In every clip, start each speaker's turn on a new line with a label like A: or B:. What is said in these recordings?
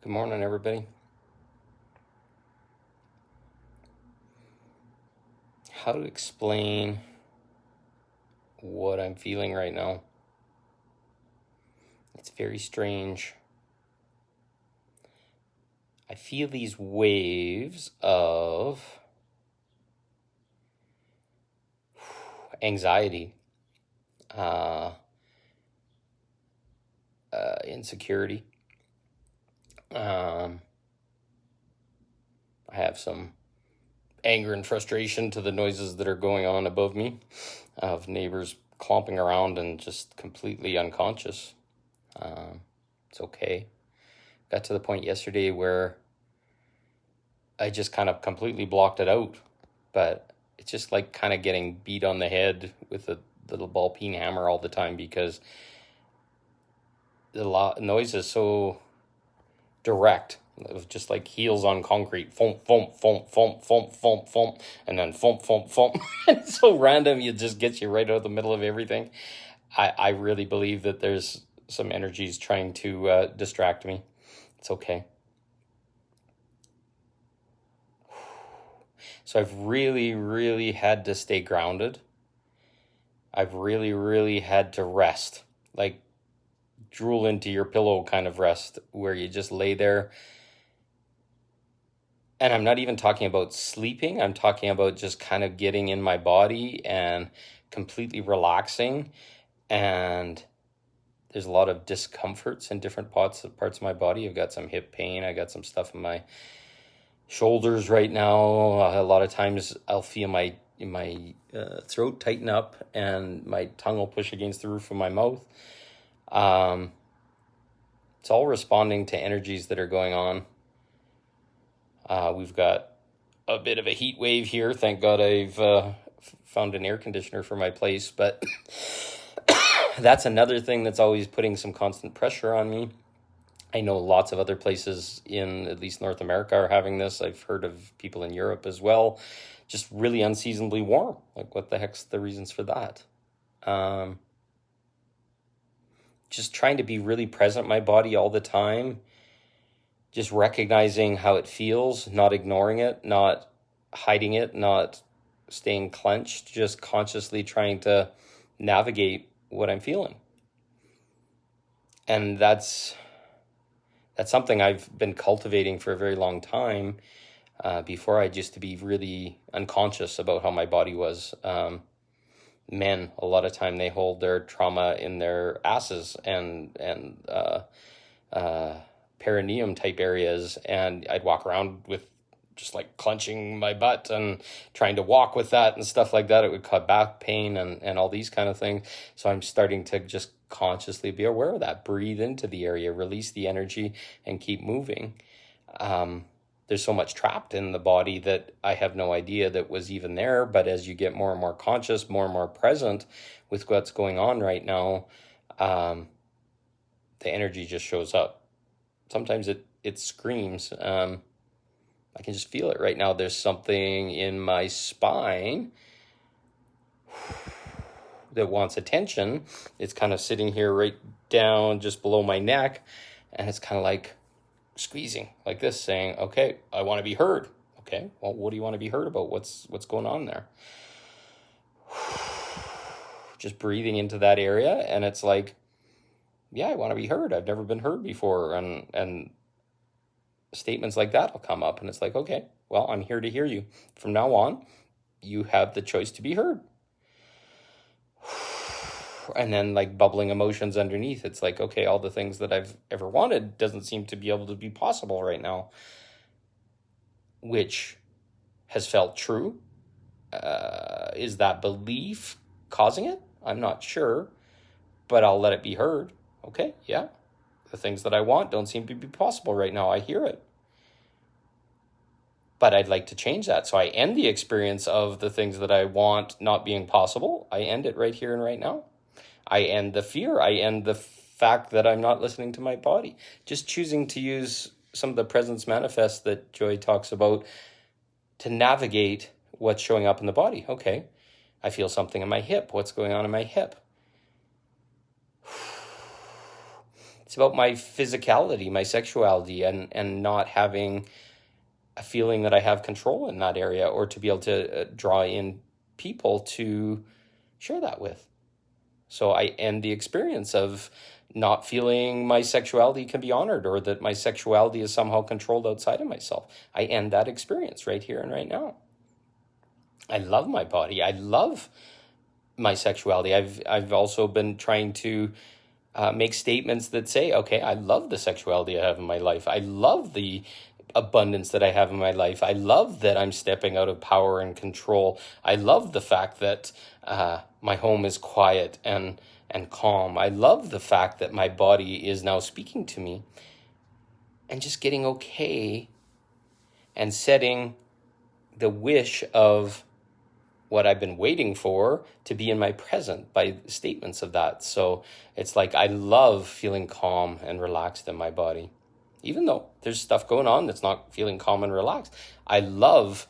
A: Good morning, everybody. How to explain what I'm feeling right now? It's very strange. I feel these waves of anxiety, insecurity. I have some anger and frustration to the noises that are going on above me, of neighbors clomping around and just completely unconscious. It's okay. Got to the point yesterday where I just kind of completely blocked it out, but it's just like kind of getting beat on the head with a little ball peen hammer all the time, because the noise is so direct. It was just like heels on concrete, thump, thump, thump, thump, thump, thump, thump, and then thump, thump, thump. It's so random, it just gets you right out of the middle of everything. I really believe that there's some energies trying to distract me. It's okay. So I've really, really had to stay grounded. I've really, really had to rest, like drool into your pillow kind of rest, where you just lay there. And I'm not even talking about sleeping. I'm talking about just kind of getting in my body and completely relaxing. And there's a lot of discomforts in different parts of my body. I've got some hip pain. I got some stuff in my shoulders right now. A lot of times I'll feel my throat tighten up and my tongue will push against the roof of my mouth. It's all responding to energies that are going on. We've got a bit of a heat wave here. Thank God I've found an air conditioner for my place, but that's another thing that's always putting some constant pressure on me. I know lots of other places in at least North America are having this. I've heard of people in Europe as well. Just really unseasonably warm. Like, what the heck's the reasons for that? Just trying to be really present in my body all the time. Just recognizing how it feels, not ignoring it, not hiding it, not staying clenched, just consciously trying to navigate what I'm feeling. And that's something I've been cultivating for a very long time. Before, I used to be really unconscious about how my body was. Men, a lot of time, they hold their trauma in their asses and perineum type areas, and I'd walk around with just like clenching my butt and trying to walk with that and stuff like that. It would cause back pain and all these kind of things. So I'm starting to just consciously be aware of that. Breathe into the area, release the energy, and keep moving. There's so much trapped in the body that I have no idea that was even there. But as you get more and more conscious, more and more present with what's going on right now, the energy just shows up. Sometimes it screams. I can just feel it right now. There's something in my spine that wants attention. It's kind of sitting here right down just below my neck, and it's kind of like squeezing like this, saying, okay, I want to be heard. Okay, well, what do you want to be heard about? What's going on there? Just breathing into that area, and it's like, yeah, I want to be heard. I've never been heard before. And statements like that will come up, and it's like, okay, well, I'm here to hear you. From now on, you have the choice to be heard. And then like bubbling emotions underneath. It's like, okay, all the things that I've ever wanted doesn't seem to be able to be possible right now, which has felt true. Is that belief causing it? I'm not sure, but I'll let it be heard. Okay, yeah, the things that I want don't seem to be possible right now. I hear it. But I'd like to change that. So I end the experience of the things that I want not being possible. I end it right here and right now. I end the fear. I end the fact that I'm not listening to my body. Just choosing to use some of the presence manifests that Joy talks about to navigate what's showing up in the body. Okay, I feel something in my hip. What's going on in my hip? It's about my physicality, my sexuality, and not having a feeling that I have control in that area, or to be able to draw in people to share that with. So I end the experience of not feeling my sexuality can be honored, or that my sexuality is somehow controlled outside of myself. I end that experience right here and right now. I love my body. I love my sexuality. I've also been trying to make statements that say, okay, I love the sexuality I have in my life. I love the abundance that I have in my life. I love that I'm stepping out of power and control. I love the fact that my home is quiet and calm. I love the fact that my body is now speaking to me, and just getting okay and setting the wish of what I've been waiting for to be in my present by statements of that. So it's like I love feeling calm and relaxed in my body. Even though there's stuff going on that's not feeling calm and relaxed, I love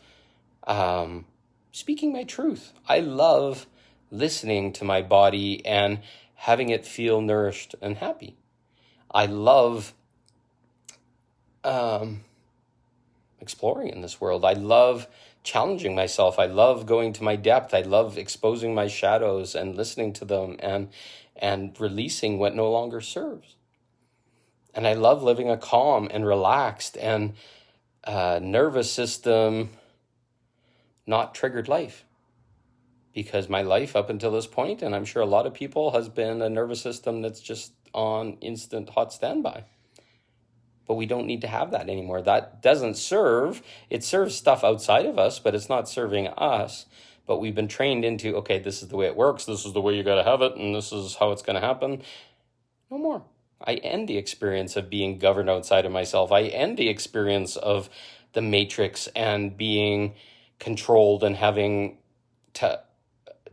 A: speaking my truth. I love listening to my body and having it feel nourished and happy. I love exploring in this world. I love challenging myself. I love going to my depth. I love exposing my shadows and listening to them and releasing what no longer serves. And I love living a calm and relaxed and nervous system not triggered life. Because my life up until this point, and I'm sure a lot of people, has been a nervous system that's just on instant hot standby. But we don't need to have that anymore. That doesn't serve. It serves stuff outside of us, but it's not serving us. But we've been trained into, okay, this is the way it works. This is the way you got to have it. And this is how it's going to happen. No more. I end the experience of being governed outside of myself. I end the experience of the matrix and being controlled and having to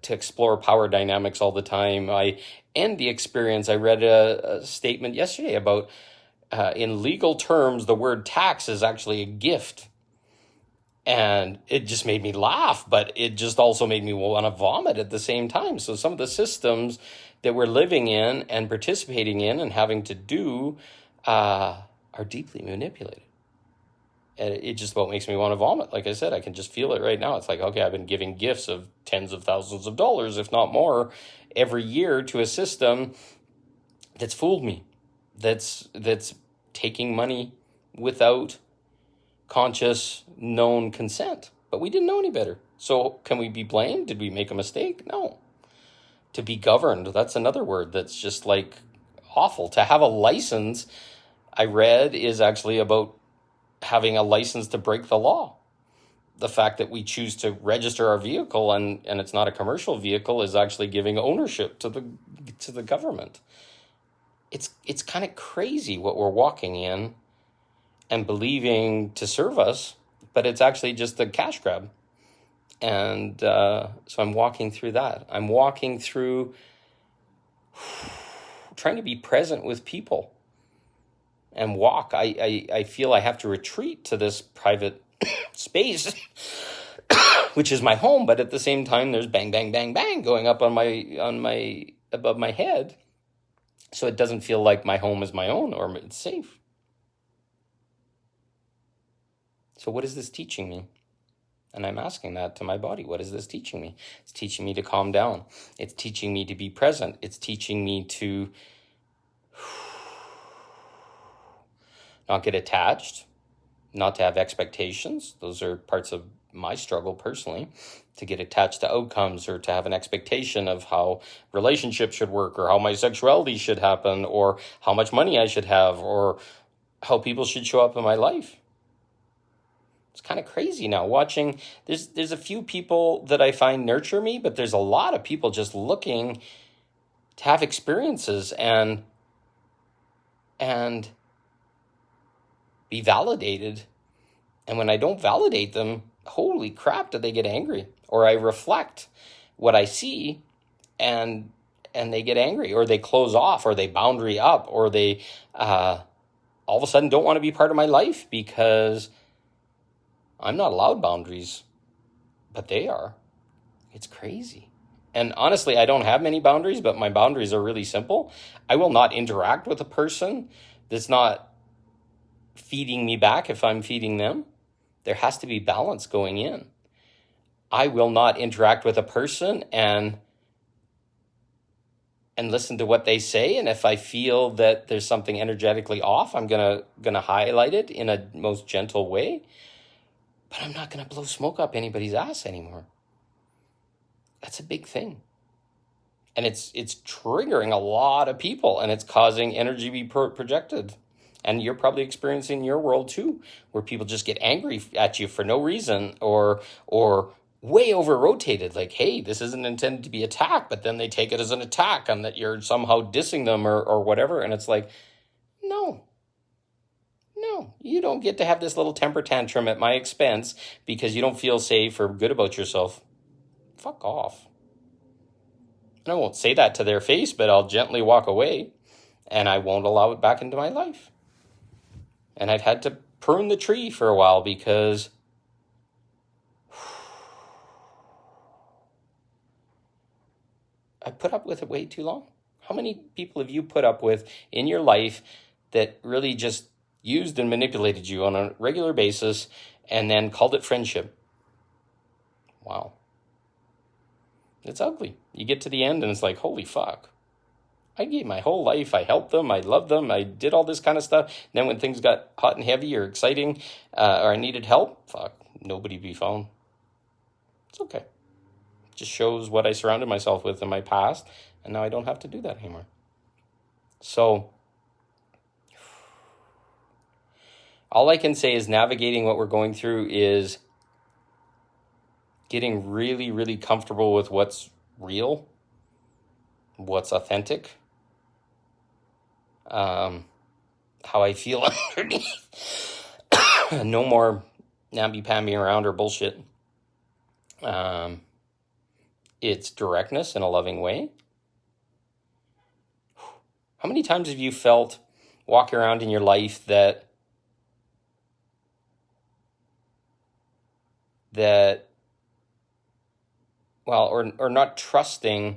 A: explore power dynamics all the time. I end the experience. I read a statement yesterday about in legal terms, the word tax is actually a gift. And it just made me laugh, but it just also made me want to vomit at the same time. So some of the systems that we're living in and participating in and having to do are deeply manipulated. And it just about makes me want to vomit. Like I said, I can just feel it right now. It's like, okay, I've been giving gifts of tens of thousands of dollars, if not more, every year to a system that's fooled me. That's taking money without conscious, known consent. But we didn't know any better. So can we be blamed? Did we make a mistake? No. To be governed, that's another word that's just like awful. To have a license, I read, is actually about having a license to break the law. The fact that we choose to register our vehicle and it's not a commercial vehicle is actually giving ownership to the government. It's kind of crazy what we're walking in and believing to serve us, but it's actually just a cash grab. And so I'm walking through that. I'm walking through trying to be present with people and walk. I feel I have to retreat to this private space, which is my home, but at the same time, there's bang, bang, bang, bang going up on my above my head. So it doesn't feel like my home is my own or it's safe. So what is this teaching me? And I'm asking that to my body. What is this teaching me? It's teaching me to calm down. It's teaching me to be present. It's teaching me to not get attached, not to have expectations. Those are parts of my struggle personally, to get attached to outcomes or to have an expectation of how relationships should work or how my sexuality should happen or how much money I should have or how people should show up in my life. It's kind of crazy now watching. There's a few people that I find nurture me, but there's a lot of people just looking to have experiences and be validated. And when I don't validate them, holy crap, do they get angry? Or I reflect what I see and they get angry, or they close off, or they boundary up, or they all of a sudden don't want to be part of my life because I'm not allowed boundaries, but they are. It's crazy. And honestly, I don't have many boundaries, but my boundaries are really simple. I will not interact with a person that's not feeding me back if I'm feeding them. There has to be balance going in. I will not interact with a person and listen to what they say, and if I feel that there's something energetically off, I'm gonna highlight it in a most gentle way. But I'm not gonna blow smoke up anybody's ass anymore. That's a big thing. And it's triggering a lot of people, and it's causing energy to be projected. And you're probably experiencing your world too, where people just get angry at you for no reason, or way over rotated, like, hey, this isn't intended to be attack, but then they take it as an attack and that you're somehow dissing them or whatever. And it's like, no, you don't get to have this little temper tantrum at my expense because you don't feel safe or good about yourself. Fuck off. And I won't say that to their face, but I'll gently walk away and I won't allow it back into my life. And I've had to prune the tree for a while because I put up with it way too long. How many people have you put up with in your life that really just used and manipulated you on a regular basis and then called it friendship? Wow. It's ugly. You get to the end and it's like, holy fuck. I gave my whole life. I helped them. I loved them. I did all this kind of stuff. And then when things got hot and heavy or exciting or I needed help, fuck, nobody be found. It's okay. It just shows what I surrounded myself with in my past. And now I don't have to do that anymore. So all I can say is navigating what we're going through is getting really, really comfortable with what's real, what's authentic, how I feel underneath. No more namby-pamby around or bullshit. It's directness in a loving way. How many times have you felt walking around in your life that or not trusting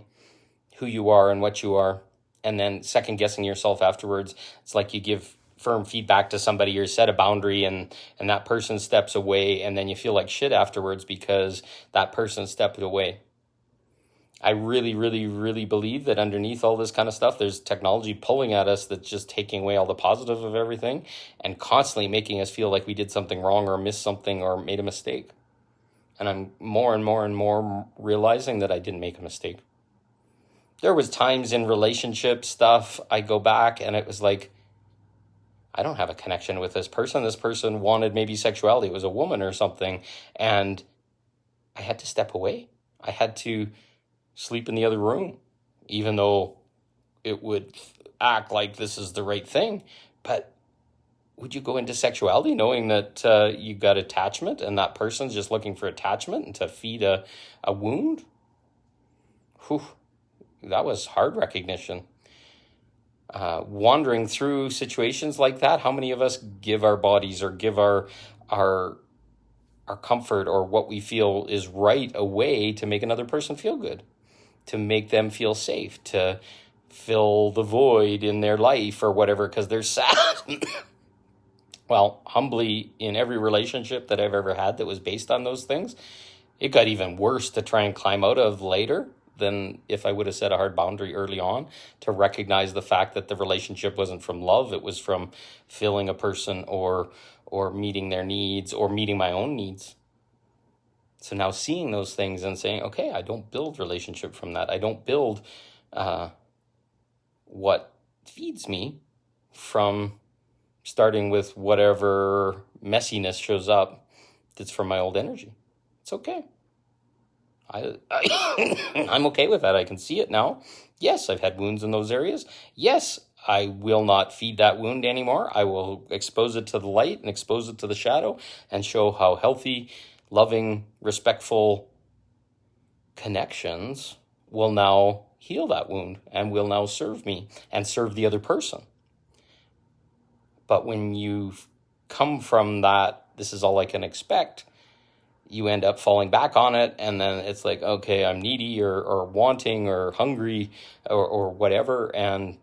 A: who you are and what you are, and then second guessing yourself afterwards? It's like you give firm feedback to somebody or set a boundary and that person steps away, and then you feel like shit afterwards because that person stepped away. I really, really, really believe that underneath all this kind of stuff, there's technology pulling at us that's just taking away all the positive of everything and constantly making us feel like we did something wrong or missed something or made a mistake. And I'm more and more and more realizing that I didn't make a mistake. There was times in relationship stuff, I go back and it was like, I don't have a connection with this person. This person wanted maybe sexuality. It was a woman or something. And I had to step away. I had to sleep in the other room, even though it would act like this is the right thing. But would you go into sexuality knowing that you got attachment and that person's just looking for attachment and to feed a wound? Whew, that was hard recognition. Wandering through situations like that, how many of us give our bodies or give our comfort or what we feel is right away to make another person feel good, to make them feel safe, to fill the void in their life or whatever because they're sad? Well, humbly, in every relationship that I've ever had that was based on those things, it got even worse to try and climb out of later than if I would have set a hard boundary early on, to recognize the fact that the relationship wasn't from love. It was from filling a person or meeting their needs or meeting my own needs. So now seeing those things and saying, okay, I don't build relationship from that. I don't build what feeds me from starting with whatever messiness shows up that's from my old energy. It's okay. I'm okay with that. I can see it now. Yes, I've had wounds in those areas. Yes, I will not feed that wound anymore. I will expose it to the light and expose it to the shadow and show how healthy, loving, respectful connections will now heal that wound and will now serve me and serve the other person. But when you come from that, this is all I can expect, you end up falling back on it, and then it's like, okay, I'm needy or wanting or hungry or whatever, and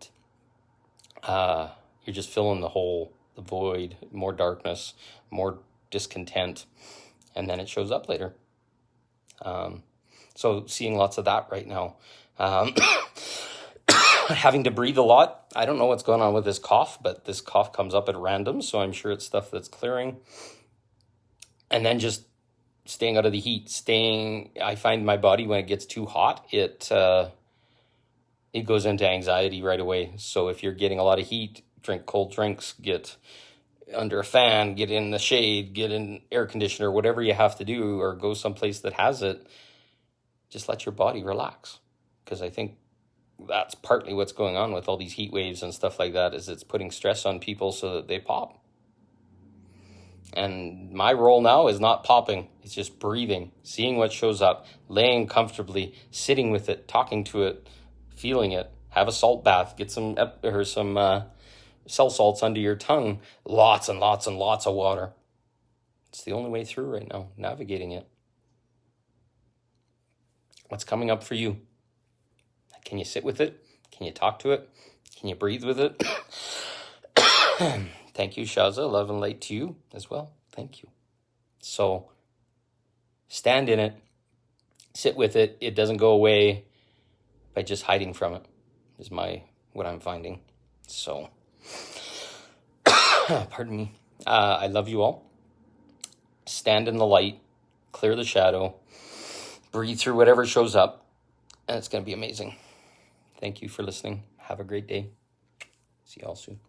A: you're just filling the hole, the void, more darkness, more discontent, and then it shows up later. So seeing lots of that right now. Having to breathe a lot. I don't know what's going on with this cough, but this cough comes up at random, so I'm sure it's stuff that's clearing. And then just staying out of the heat. I find my body, when it gets too hot, it goes into anxiety right away. So if you're getting a lot of heat, drink cold drinks, get under a fan, get in the shade, get in air conditioner, whatever you have to do, or go someplace that has it. Just let your body relax. Because I think that's partly what's going on with all these heat waves and stuff like that, is it's putting stress on people so that they pop. And my role now is not popping. It's just breathing, seeing what shows up, laying comfortably, sitting with it, talking to it, feeling it. Have a salt bath. Get some cell salts under your tongue. Lots and lots and lots of water. It's the only way through right now, navigating it. What's coming up for you? Can you sit with it? Can you talk to it? Can you breathe with it? Thank you, Shaza. Love and light to you as well. Thank you. So stand in it. Sit with it. It doesn't go away by just hiding from it, is what I'm finding. So, pardon me. I love you all. Stand in the light. Clear the shadow. Breathe through whatever shows up. And it's going to be amazing. Thank you for listening. Have a great day. See you all soon.